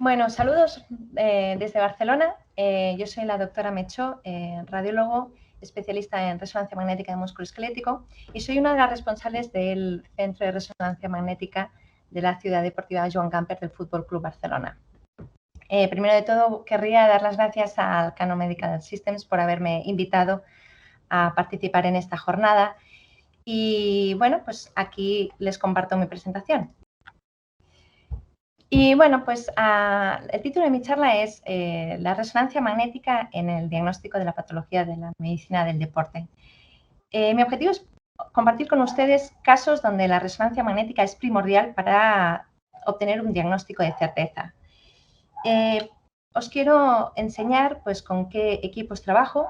Bueno, saludos desde Barcelona. Yo soy la doctora Mechó, radiólogo, especialista en resonancia magnética de músculo esquelético, y soy una de las responsables del Centro de Resonancia Magnética de la Ciudad Deportiva Joan Gamper del Fútbol Club Barcelona. Primero de todo, querría dar las gracias al Canon Medical Systems por haberme invitado a participar en esta jornada. Y bueno, pues aquí les comparto mi presentación. Y bueno, pues el título de mi charla es la resonancia magnética en el diagnóstico de la patología de la medicina del deporte. Mi objetivo es compartir con ustedes casos donde la resonancia magnética es primordial para obtener un diagnóstico de certeza. Os quiero enseñar pues con qué equipos trabajo.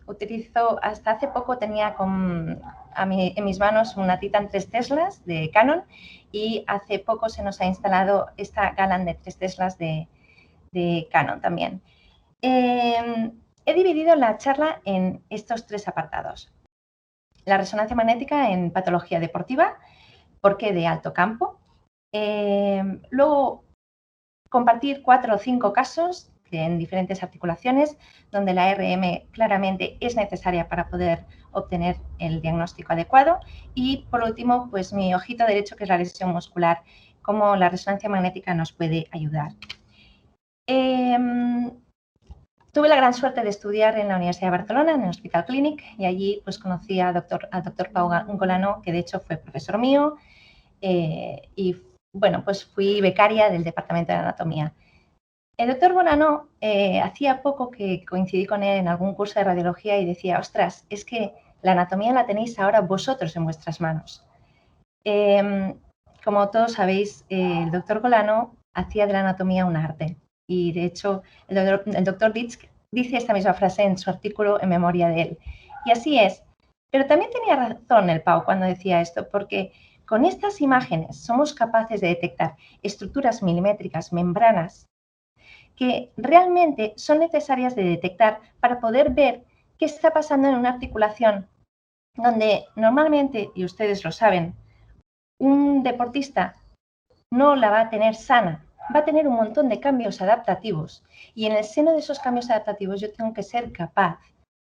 Utilizo, hasta hace poco tenía en mis manos una Titan 3 Teslas de Canon, y hace poco se nos ha instalado esta Galan de 3 Teslas de Canon también. He dividido la charla en estos tres apartados. La resonancia magnética en patología deportiva, por qué de alto campo. Luego, compartir 4 o 5 casos en diferentes articulaciones donde la RM claramente es necesaria para poder obtener el diagnóstico adecuado. Y por último, pues mi ojito derecho, que es la lesión muscular, cómo la resonancia magnética nos puede ayudar. Tuve la gran suerte de estudiar en la Universidad de Barcelona, en el Hospital Clínic, y allí pues conocí al doctor Pau Golano, que de hecho fue profesor mío, y bueno, pues fui becaria del Departamento de Anatomía. El doctor Golano, hacía poco que coincidí con él en algún curso de radiología y decía, ostras, es que la anatomía la tenéis ahora vosotros en vuestras manos. Como todos sabéis, el doctor Golano hacía de la anatomía un arte, y de hecho el doctor Ditz dice esta misma frase en su artículo en memoria de él. Y así es, pero también tenía razón el Pau cuando decía esto, porque con estas imágenes somos capaces de detectar estructuras milimétricas, membranas, que realmente son necesarias de detectar para poder ver qué está pasando en una articulación donde normalmente, y ustedes lo saben, un deportista no la va a tener sana, va a tener un montón de cambios adaptativos, y en el seno de esos cambios adaptativos yo tengo que ser capaz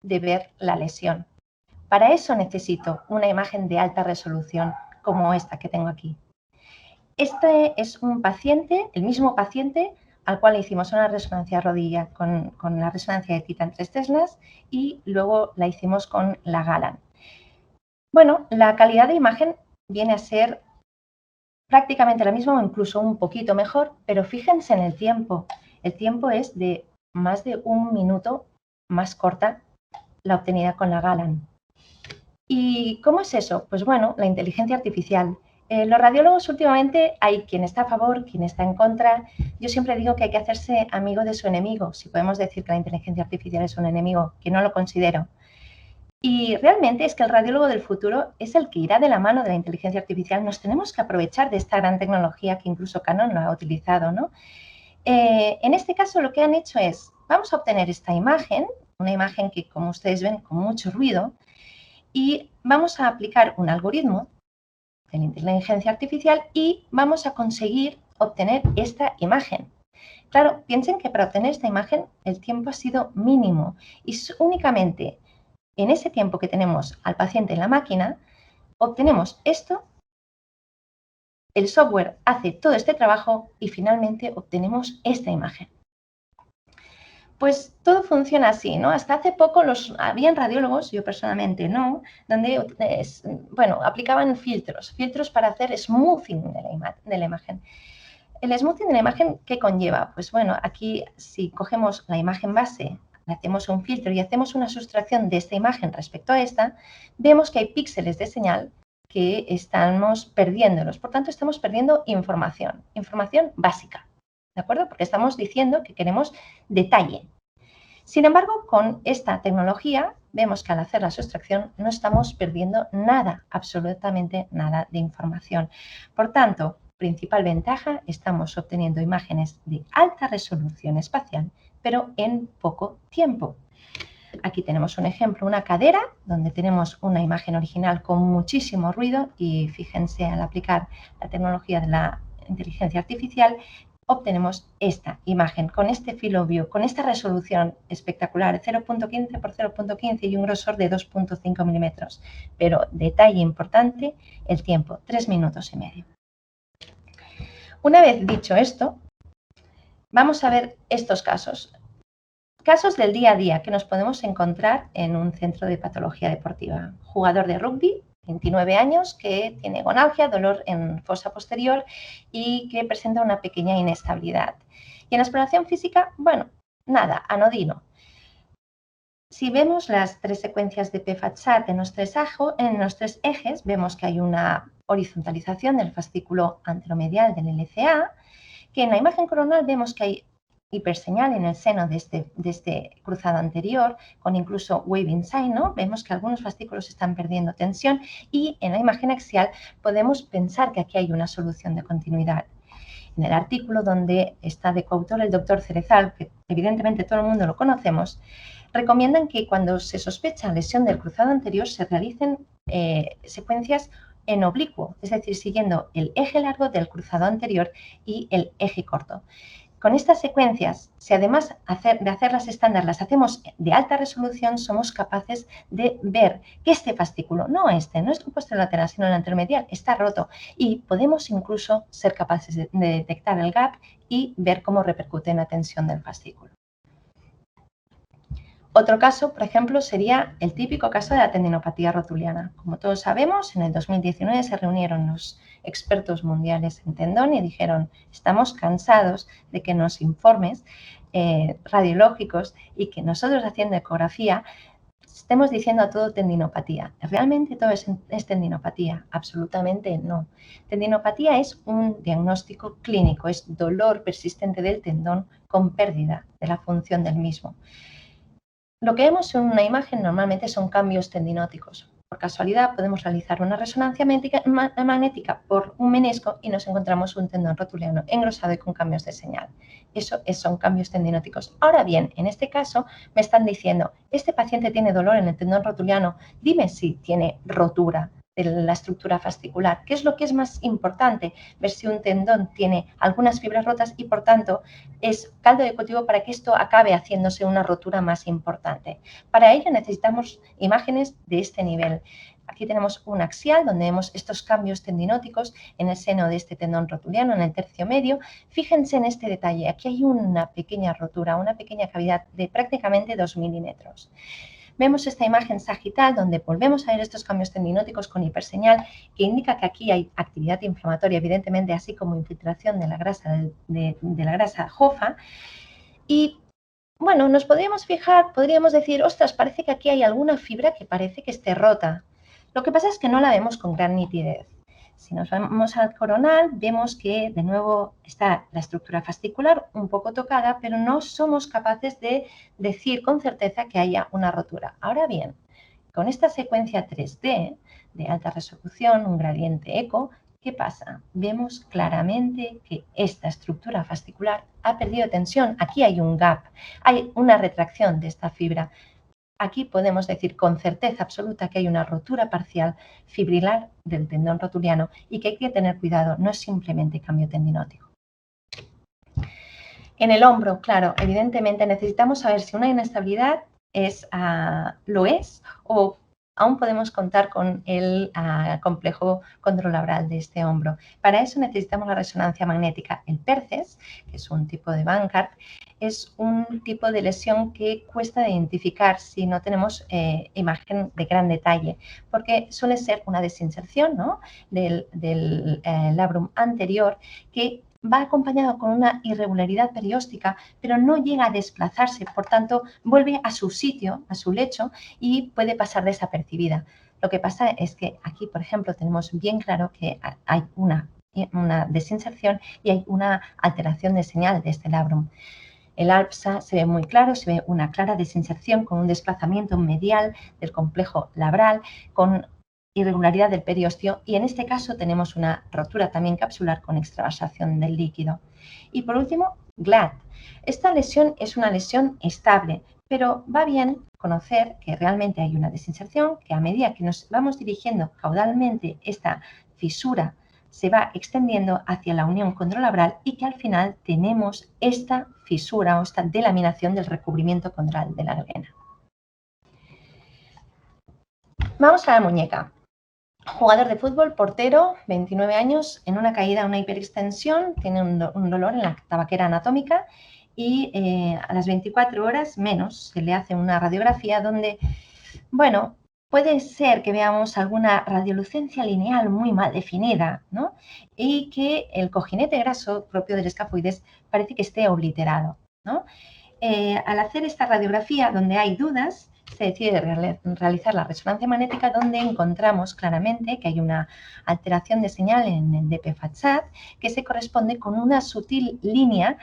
de ver la lesión. Para eso necesito una imagen de alta resolución como esta que tengo aquí. Este es un paciente, el mismo paciente al cual le hicimos una resonancia rodilla con la resonancia de Titan 3 Teslas, y luego la hicimos con la Galan. Bueno, la calidad de imagen viene a ser prácticamente la misma o incluso un poquito mejor, pero fíjense en el tiempo. El tiempo es de más de 1 minuto más corta la obtenida con la Galan. ¿Y cómo es eso? Pues bueno, la inteligencia artificial. Los radiólogos últimamente hay quien está a favor, quien está en contra. Yo siempre digo que hay que hacerse amigo de su enemigo, si podemos decir que la inteligencia artificial es un enemigo, que no lo considero. Y realmente es que el radiólogo del futuro es el que irá de la mano de la inteligencia artificial. Nos tenemos que aprovechar de esta gran tecnología que incluso Canon lo ha utilizado, ¿no? En este caso lo que han hecho es, vamos a obtener esta imagen, una imagen que, como ustedes ven, con mucho ruido, y vamos a aplicar un algoritmo de la inteligencia artificial y vamos a conseguir obtener esta imagen. Claro, piensen que para obtener esta imagen el tiempo ha sido mínimo, y únicamente en ese tiempo que tenemos al paciente en la máquina, obtenemos esto, el software hace todo este trabajo y finalmente obtenemos esta imagen. Pues todo funciona así, ¿no? Hasta hace poco habían radiólogos, yo personalmente no, donde, bueno, aplicaban filtros para hacer smoothing de la imagen. El smoothing de la imagen, ¿qué conlleva? Pues bueno, aquí si cogemos la imagen base, le hacemos un filtro y hacemos una sustracción de esta imagen respecto a esta, vemos que hay píxeles de señal que estamos perdiéndolos. Por tanto, estamos perdiendo información básica, ¿de acuerdo? Porque estamos diciendo que queremos detalle. Sin embargo, con esta tecnología vemos que al hacer la sustracción no estamos perdiendo nada, absolutamente nada de información. Por tanto, principal ventaja, estamos obteniendo imágenes de alta resolución espacial, pero en poco tiempo. Aquí tenemos un ejemplo, una cadera, donde tenemos una imagen original con muchísimo ruido, y fíjense, al aplicar la tecnología de la inteligencia artificial, obtenemos esta imagen con este field of view, con esta resolución espectacular, 0.15 por 0.15 y un grosor de 2.5 milímetros. Pero detalle importante, el tiempo, 3 minutos y medio. Una vez dicho esto, vamos a ver estos casos. Casos del día a día que nos podemos encontrar en un centro de patología deportiva. Jugador de rugby, 29 años, que tiene gonalgia, dolor en fosa posterior y que presenta una pequeña inestabilidad. Y en la exploración física, bueno, nada, anodino. Si vemos las 3 secuencias de PFA-CHAT en los 3 ejes, vemos que hay una horizontalización del fascículo anteromedial del LCA, que en la imagen coronal vemos que hay hiperseñal en el seno de este cruzado anterior, con incluso waving sign, ¿no? Vemos que algunos fascículos están perdiendo tensión y en la imagen axial podemos pensar que aquí hay una solución de continuidad. En el artículo donde está de coautor el doctor Cerezal, que evidentemente todo el mundo lo conocemos, recomiendan que cuando se sospecha lesión del cruzado anterior se realicen secuencias en oblicuo, es decir, siguiendo el eje largo del cruzado anterior y el eje corto. Con estas secuencias, si además de hacerlas estándar las hacemos de alta resolución, somos capaces de ver que este fascículo, no es el posterolateral, sino el anteromedial, está roto y podemos incluso ser capaces de detectar el gap y ver cómo repercute en la tensión del fascículo. Otro caso, por ejemplo, sería el típico caso de la tendinopatía rotuliana. Como todos sabemos, en el 2019 se reunieron los expertos mundiales en tendón y dijeron: estamos cansados de que nos informes radiológicos y que nosotros haciendo ecografía estemos diciendo a todo tendinopatía. ¿Realmente todo es tendinopatía? Absolutamente no. Tendinopatía es un diagnóstico clínico, es dolor persistente del tendón con pérdida de la función del mismo. Lo que vemos en una imagen normalmente son cambios tendinóticos. Por casualidad podemos realizar una resonancia magnética por un menisco y nos encontramos un tendón rotuliano engrosado y con cambios de señal. Eso son cambios tendinóticos. Ahora bien, en este caso me están diciendo: este paciente tiene dolor en el tendón rotuliano, dime si tiene rotura de la estructura fascicular. ¿Qué es lo que es más importante? Ver si un tendón tiene algunas fibras rotas y, por tanto, es caldo de cultivo para que esto acabe haciéndose una rotura más importante. Para ello necesitamos imágenes de este nivel. Aquí tenemos un axial donde vemos estos cambios tendinóticos en el seno de este tendón rotuliano, en el tercio medio. Fíjense en este detalle. Aquí hay una pequeña rotura, una pequeña cavidad de prácticamente 2 milímetros. Vemos esta imagen sagital donde volvemos a ver estos cambios tendinóticos con hiperseñal, que indica que aquí hay actividad inflamatoria, evidentemente, así como infiltración de la grasa de la grasa JOFA. Y bueno, nos podríamos fijar, podríamos decir: ostras, parece que aquí hay alguna fibra que parece que esté rota. Lo que pasa es que no la vemos con gran nitidez. Si nos vamos al coronal, vemos que de nuevo está la estructura fascicular un poco tocada, pero no somos capaces de decir con certeza que haya una rotura. Ahora bien, con esta secuencia 3D de alta resolución, un gradiente eco, ¿qué pasa? Vemos claramente que esta estructura fascicular ha perdido tensión. Aquí hay un gap, hay una retracción de esta fibra. Aquí podemos decir con certeza absoluta que hay una rotura parcial fibrilar del tendón rotuliano y que hay que tener cuidado, no es simplemente cambio tendinótico. En el hombro, claro, evidentemente necesitamos saber si una inestabilidad lo es o aún podemos contar con el complejo condrolabral de este hombro. Para eso necesitamos la resonancia magnética. El PERCES, que es un tipo de Bankart, es un tipo de lesión que cuesta de identificar si no tenemos imagen de gran detalle, porque suele ser una desinserción, ¿no?, del labrum anterior, que va acompañado con una irregularidad perióstica, pero no llega a desplazarse, por tanto, vuelve a su sitio, a su lecho, y puede pasar desapercibida. Lo que pasa es que aquí, por ejemplo, tenemos bien claro que hay una desinserción y hay una alteración de señal de este labrum. El ALPSA se ve muy claro, se ve una clara desinserción con un desplazamiento medial del complejo labral, con irregularidad del periósteo, y en este caso tenemos una rotura también capsular con extravasación del líquido. Y por último, GLAD. Esta lesión es una lesión estable, pero va bien conocer que realmente hay una desinserción, que a medida que nos vamos dirigiendo caudalmente esta fisura se va extendiendo hacia la unión condrolabral y que al final tenemos esta fisura o esta delaminación del recubrimiento condral de la glena. Vamos a la muñeca. Jugador de fútbol, portero, 29 años, en una caída, una hiperextensión, tiene un dolor en la tabaquera anatómica y a las 24 horas menos se le hace una radiografía donde, bueno, puede ser que veamos alguna radiolucencia lineal muy mal definida, ¿no? Y que el cojinete graso propio del escafoides parece que esté obliterado, ¿no? Al hacer esta radiografía, donde hay dudas, se decide realizar la resonancia magnética, donde encontramos claramente que hay una alteración de señal en el DP-FATSAT que se corresponde con una sutil línea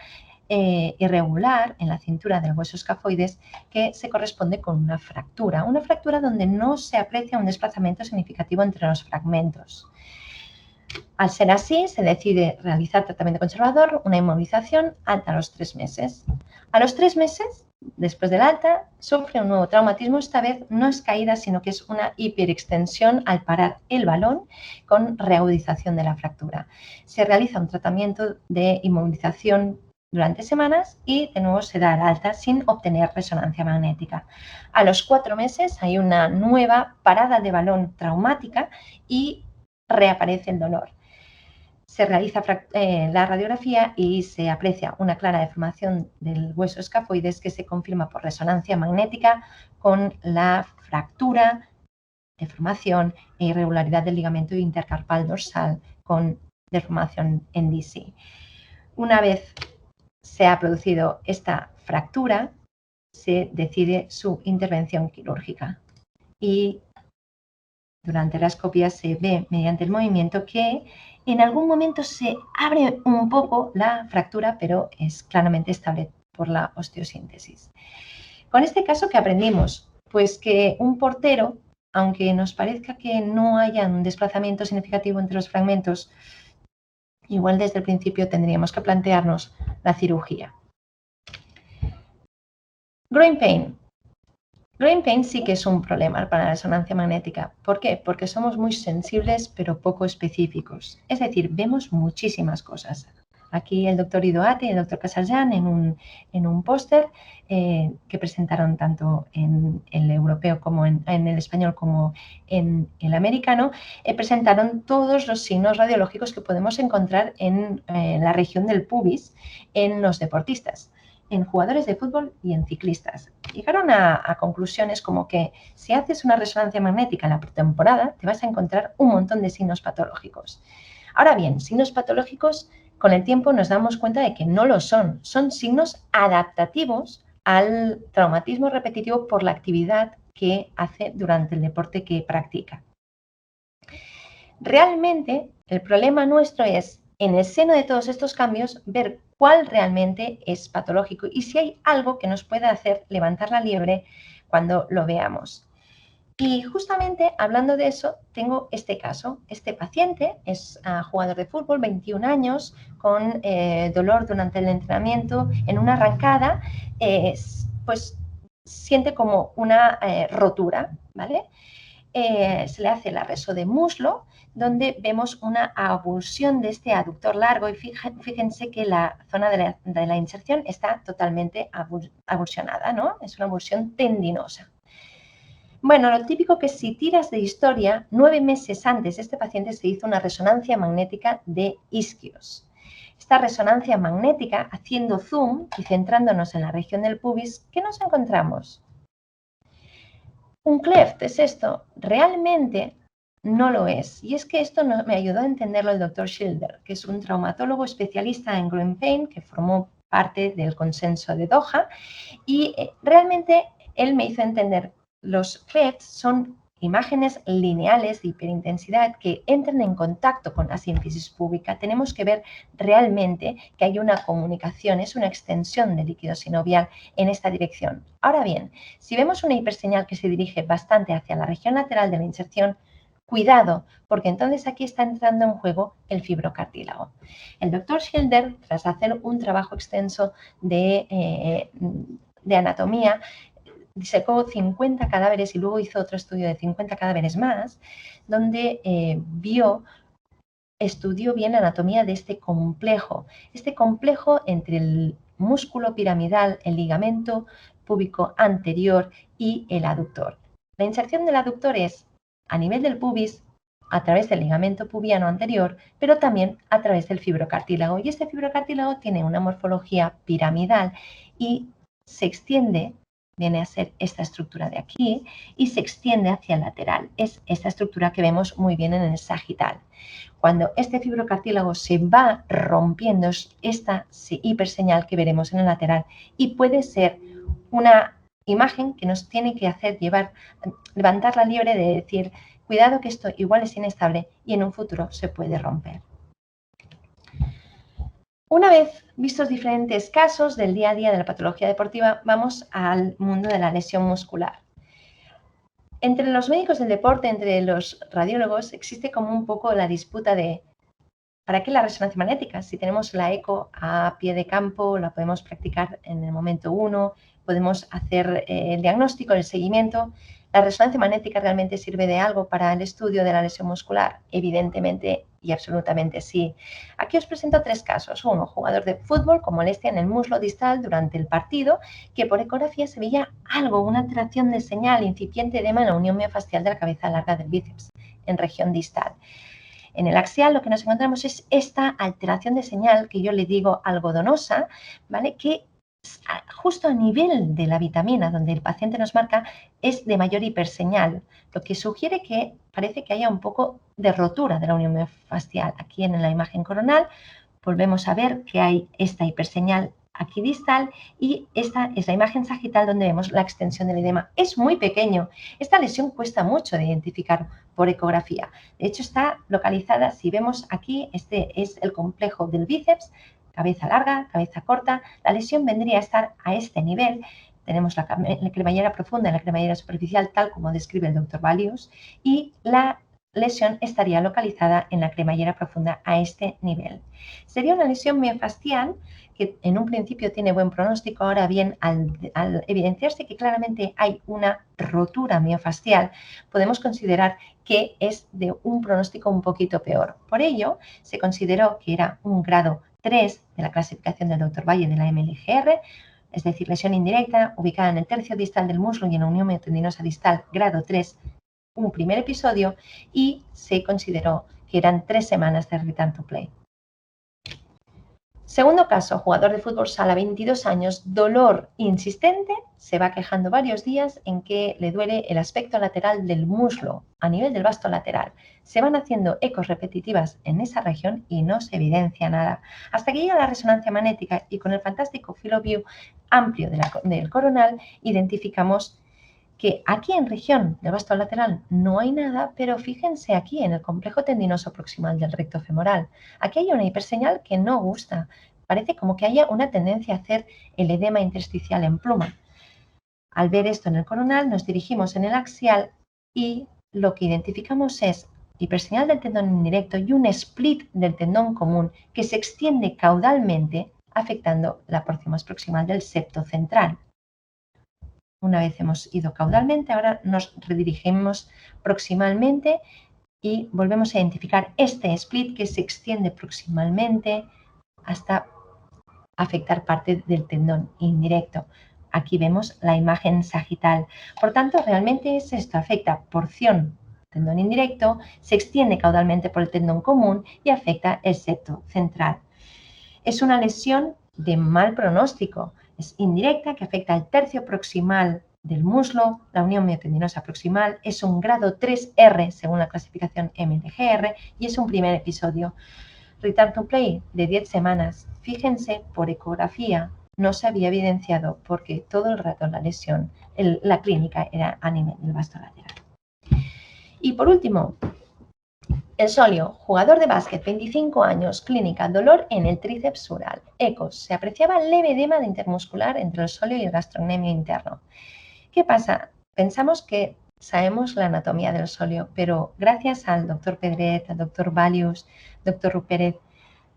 irregular en la cintura del hueso escafoides que se corresponde con una fractura donde no se aprecia un desplazamiento significativo entre los fragmentos. Al ser así, se decide realizar tratamiento conservador, una inmovilización alta a los 3 meses. A los 3 meses, después del alta, sufre un nuevo traumatismo. Esta vez no es caída, sino que es una hiperextensión al parar el balón con reagudización de la fractura. Se realiza un tratamiento de inmovilización durante semanas y de nuevo se da el alta sin obtener resonancia magnética. A los 4 meses hay una nueva parada de balón traumática y reaparece el dolor. Se realiza la radiografía y se aprecia una clara deformación del hueso escafoides que se confirma por resonancia magnética con la fractura, deformación e irregularidad del ligamento intercarpal dorsal con deformación en DC. Una vez se ha producido esta fractura, se decide su intervención quirúrgica y durante la escopia se ve mediante el movimiento que en algún momento se abre un poco la fractura, pero es claramente estable por la osteosíntesis. Con este caso, ¿qué aprendimos? Pues que un portero, aunque nos parezca que no haya un desplazamiento significativo entre los fragmentos, igual desde el principio tendríamos que plantearnos la cirugía. Groin pain. Groin pain sí que es un problema para la resonancia magnética. ¿Por qué? Porque somos muy sensibles pero poco específicos. Es decir, vemos muchísimas cosas. Aquí el doctor Idoate y el doctor Casarjan en un póster que presentaron tanto en el europeo como en el español como en el americano, presentaron todos los signos radiológicos que podemos encontrar en la región del pubis en los deportistas, en jugadores de fútbol y en ciclistas. Llegaron a conclusiones como que si haces una resonancia magnética en la pretemporada, te vas a encontrar un montón de signos patológicos. Ahora bien, signos patológicos, con el tiempo nos damos cuenta de que no lo son. Son signos adaptativos al traumatismo repetitivo por la actividad que hace durante el deporte que practica. Realmente, el problema nuestro es, en el seno de todos estos cambios, ver cuál realmente es patológico y si hay algo que nos pueda hacer levantar la liebre cuando lo veamos. Y justamente hablando de eso, tengo este caso. Este paciente es jugador de fútbol, 21 años, con dolor durante el entrenamiento. En una arrancada, pues siente como una rotura, ¿vale? Se le hace la reso de muslo, donde vemos una avulsión de este aductor largo y fíjense que la zona de la inserción está totalmente avulsionada, ¿no? Es una avulsión tendinosa. Bueno, lo típico que si tiras de historia, 9 meses antes este paciente se hizo una resonancia magnética de isquios. Esta resonancia magnética, haciendo zoom y centrándonos en la región del pubis, ¿qué nos encontramos? Un cleft, ¿es esto? Realmente no lo es. Y es que esto me ayudó a entenderlo el doctor Schilder, que es un traumatólogo especialista en groin pain, que formó parte del consenso de Doha, y realmente él me hizo entender los clefts son imágenes lineales de hiperintensidad que entran en contacto con la sínfisis púbica. Tenemos que ver realmente que hay una comunicación, es una extensión del líquido sinovial en esta dirección. Ahora bien, si vemos una hiperseñal que se dirige bastante hacia la región lateral de la inserción, cuidado, porque entonces aquí está entrando en juego el fibrocartílago. El doctor Schilder, tras hacer un trabajo extenso de anatomía, disecó 50 cadáveres y luego hizo otro estudio de 50 cadáveres más, donde vio estudió bien la anatomía de este complejo entre el músculo piramidal, el ligamento púbico anterior y el aductor. La inserción del aductor es a nivel del pubis, a través del ligamento pubiano anterior, pero también a través del fibrocartílago. Y este fibrocartílago tiene una morfología piramidal y se extiende, viene a ser esta estructura de aquí, y se extiende hacia el lateral. Es esta estructura que vemos muy bien en el sagital. Cuando este fibrocartílago se va rompiendo, es esta hiperseñal que veremos en el lateral y puede ser una imagen que nos tiene que hacer levantar la liebre de decir, cuidado que esto igual es inestable y en un futuro se puede romper. Una vez vistos diferentes casos del día a día de la patología deportiva, vamos al mundo de la lesión muscular. Entre los médicos del deporte, entre los radiólogos, existe como un poco la disputa de ¿para qué la resonancia magnética? Si tenemos la eco a pie de campo, la podemos practicar en el momento 1, podemos hacer el diagnóstico, el seguimiento. ¿La resonancia magnética realmente sirve de algo para el estudio de la lesión muscular? Evidentemente y absolutamente sí. Aquí os presento 3 casos. Uno, jugador de fútbol con molestia en el muslo distal durante el partido, que por ecografía se veía algo, una alteración de señal, incipiente edema en la unión miofascial de la cabeza larga del bíceps, en región distal. En el axial lo que nos encontramos es esta alteración de señal que yo le digo algodonosa, ¿vale? Que justo a nivel de la vitamina, donde el paciente nos marca, es de mayor hiperseñal, lo que sugiere que parece que haya un poco de rotura de la unión miofascial. Aquí en la imagen coronal volvemos a ver que hay esta hiperseñal aquí distal y esta es la imagen sagital donde vemos la extensión del edema. Es muy pequeño. Esta lesión cuesta mucho de identificar por ecografía. De hecho está localizada, si vemos aquí, este es el complejo del bíceps, cabeza larga, cabeza corta. La lesión vendría a estar a este nivel. Tenemos la cremallera profunda y la cremallera superficial, tal como describe el doctor Valius, y la lesión estaría localizada en la cremallera profunda a este nivel. Sería una lesión miofascial que en un principio tiene buen pronóstico. Ahora bien, al evidenciarse que claramente hay una rotura miofascial, podemos considerar que es de un pronóstico un poquito peor. Por ello, se consideró que era un grado 3 de la clasificación del Dr. Valle de la MLGR, es decir, lesión indirecta ubicada en el tercio distal del muslo y en la unión miotendinosa distal, grado 3, un primer episodio, y se consideró que eran 3 semanas de return to play. Segundo caso, jugador de fútbol sala, 22 años, dolor insistente, se va quejando varios días en que le duele el aspecto lateral del muslo a nivel del vasto lateral. Se van haciendo ecos repetitivas en esa región y no se evidencia nada. Hasta que llega la resonancia magnética y con el fantástico field of view amplio del coronal identificamos que aquí en región del vasto lateral no hay nada, pero fíjense aquí en el complejo tendinoso proximal del recto femoral. Aquí hay una hiperseñal que no gusta. Parece como que haya una tendencia a hacer el edema intersticial en pluma. Al ver esto en el coronal, nos dirigimos en el axial y lo que identificamos es hiperseñal del tendón indirecto y un split del tendón común que se extiende caudalmente, afectando la porción más proximal del septo central. Una vez hemos ido caudalmente, ahora nos redirigimos proximalmente y volvemos a identificar este split que se extiende proximalmente hasta afectar parte del tendón indirecto. Aquí vemos la imagen sagital. Por tanto, realmente es esto, afecta porción tendón indirecto, se extiende caudalmente por el tendón común y afecta el septo central. Es una lesión de mal pronóstico. Es indirecta, que afecta al tercio proximal del muslo, la unión miotendinosa proximal, es un grado 3R según la clasificación MLGR y es un primer episodio. Return to play de 10 semanas. Fíjense, por ecografía no se había evidenciado porque todo el rato la lesión, la clínica era a nivel del vasto lateral. Y por último, el solio, jugador de básquet, 25 años, clínica, dolor en el tríceps sural. Ecos, se apreciaba leve edema de intermuscular entre el solio y el gastrocnemio interno. ¿Qué pasa? Pensamos que sabemos la anatomía del solio, pero gracias al doctor Pedret, al doctor Valius, doctor Rupérez,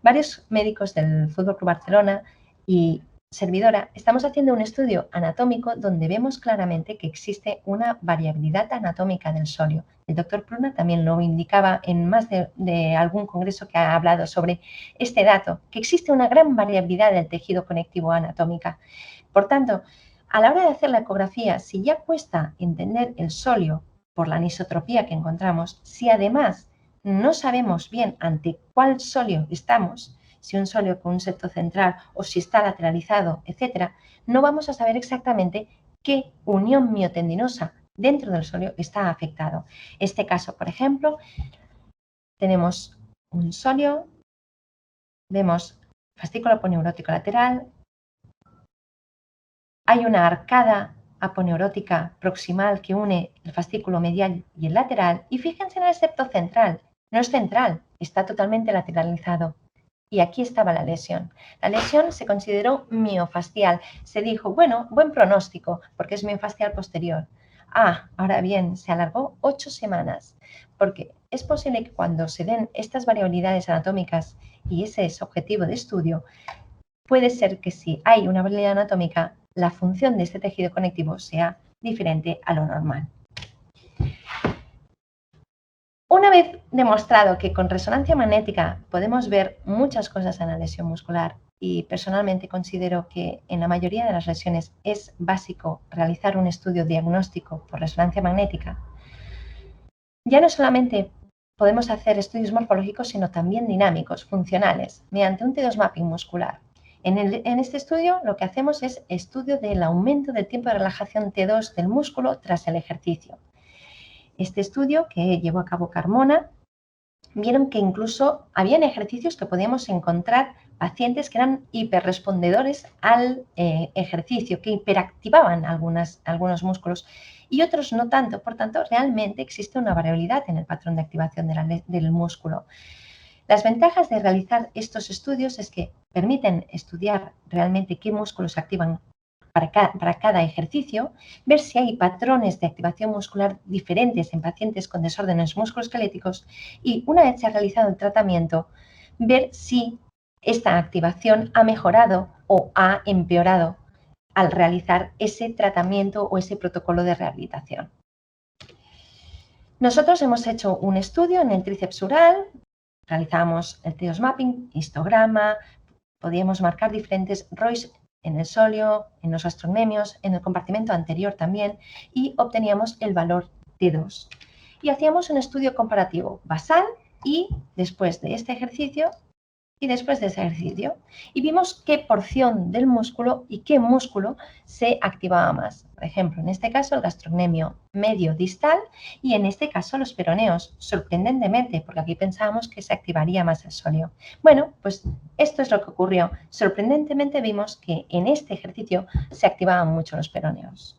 varios médicos del Fútbol Club Barcelona y servidora estamos haciendo un estudio anatómico donde vemos claramente que existe una variabilidad anatómica del sóleo. El doctor Pruna también lo indicaba en más de algún congreso que ha hablado sobre este dato, que existe una gran variabilidad del tejido conectivo anatómica. Por tanto, a la hora de hacer la ecografía, si ya cuesta entender el sóleo por la anisotropía que encontramos, si además no sabemos bien ante cuál sóleo estamos, si un sóleo con un septo central o si está lateralizado, etc., no vamos a saber exactamente qué unión miotendinosa dentro del sóleo está afectado. Este caso, por ejemplo, tenemos un sóleo, vemos fascículo aponeurótico lateral, hay una arcada aponeurótica proximal que une el fascículo medial y el lateral, y fíjense en el septo central, no es central, está totalmente lateralizado. Y aquí estaba la lesión. La lesión se consideró miofascial. Se dijo, bueno, buen pronóstico, porque es miofascial posterior. Ahora bien, se alargó 8 semanas, porque es posible que cuando se den estas variabilidades anatómicas, y ese es objetivo de estudio, puede ser que si hay una variabilidad anatómica, la función de este tejido conectivo sea diferente a lo normal. Una vez demostrado que con resonancia magnética podemos ver muchas cosas en la lesión muscular, y personalmente considero que en la mayoría de las lesiones es básico realizar un estudio diagnóstico por resonancia magnética, ya no solamente podemos hacer estudios morfológicos, sino también dinámicos, funcionales, mediante un T2 mapping muscular. En este estudio lo que hacemos es estudio del aumento del tiempo de relajación T2 del músculo tras el ejercicio. Este estudio que llevó a cabo Carmona, vieron que incluso habían ejercicios que podíamos encontrar pacientes que eran hiperrespondedores al ejercicio, que hiperactivaban algunos músculos y otros no tanto. Por tanto, realmente existe una variabilidad en el patrón de activación del músculo. Las ventajas de realizar estos estudios es que permiten estudiar realmente qué músculos se activan para cada ejercicio, ver si hay patrones de activación muscular diferentes en pacientes con desórdenes musculoesqueléticos y, una vez se ha realizado el tratamiento, ver si esta activación ha mejorado o ha empeorado al realizar ese tratamiento o ese protocolo de rehabilitación. Nosotros hemos hecho un estudio en el tríceps ural, realizamos el T2 mapping, histograma, podíamos marcar diferentes ROIs en el sóleo, en los gastrocnemios, en el compartimento anterior también, y obteníamos el valor T2. Y hacíamos un estudio comparativo basal y después de este ejercicio y después de ese ejercicio. Y vimos qué porción del músculo y qué músculo se activaba más. Por ejemplo, en este caso el gastrocnemio medio distal y en este caso los peroneos, sorprendentemente, porque aquí pensábamos que se activaría más el sóleo. Bueno, pues esto es lo que ocurrió. Sorprendentemente vimos que en este ejercicio se activaban mucho los peroneos.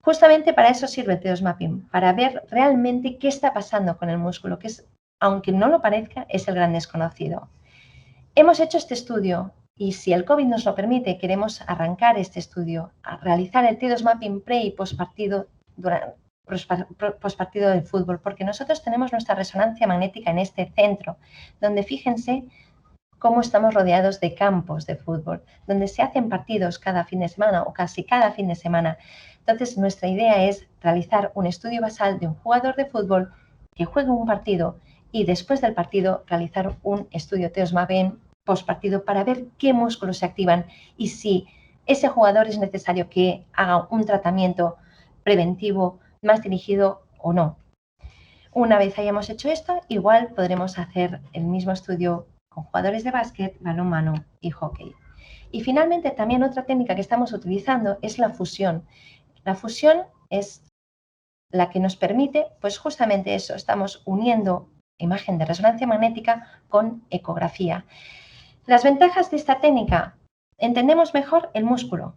Justamente para eso sirve el T2 mapping, para ver realmente qué está pasando con el músculo, que es, aunque no lo parezca, es el gran desconocido. Hemos hecho este estudio y, si el COVID nos lo permite, queremos arrancar este estudio, a realizar el T2 mapping pre y postpartido del fútbol, porque nosotros tenemos nuestra resonancia magnética en este centro, donde fíjense cómo estamos rodeados de campos de fútbol, donde se hacen partidos cada fin de semana o casi cada fin de semana. Entonces, nuestra idea es realizar un estudio basal de un jugador de fútbol que juegue un partido y después del partido realizar un estudio T2 mapping postpartido para ver qué músculos se activan y si ese jugador es necesario que haga un tratamiento preventivo más dirigido o no. Una vez hayamos hecho esto, igual podremos hacer el mismo estudio con jugadores de básquet, balonmano y hockey. Y finalmente, también otra técnica que estamos utilizando es la fusión. La fusión es la que nos permite, pues justamente eso, estamos uniendo imagen de resonancia magnética con ecografía. Las ventajas de esta técnica: entendemos mejor el músculo.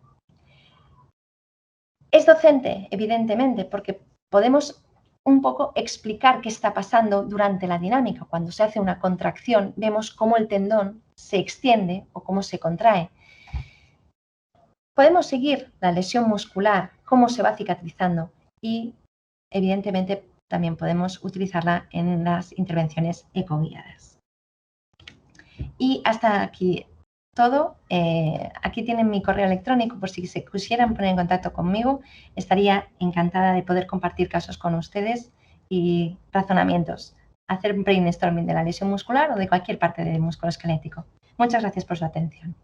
Es docente, evidentemente, porque podemos un poco explicar qué está pasando durante la dinámica. Cuando se hace una contracción, vemos cómo el tendón se extiende o cómo se contrae. Podemos seguir la lesión muscular, cómo se va cicatrizando y, evidentemente, también podemos utilizarla en las intervenciones ecoguiadas. Y hasta aquí todo. Aquí tienen mi correo electrónico por si se quisieran poner en contacto conmigo. Estaría encantada de poder compartir casos con ustedes y razonamientos. Hacer brainstorming de la lesión muscular o de cualquier parte del músculo esquelético. Muchas gracias por su atención.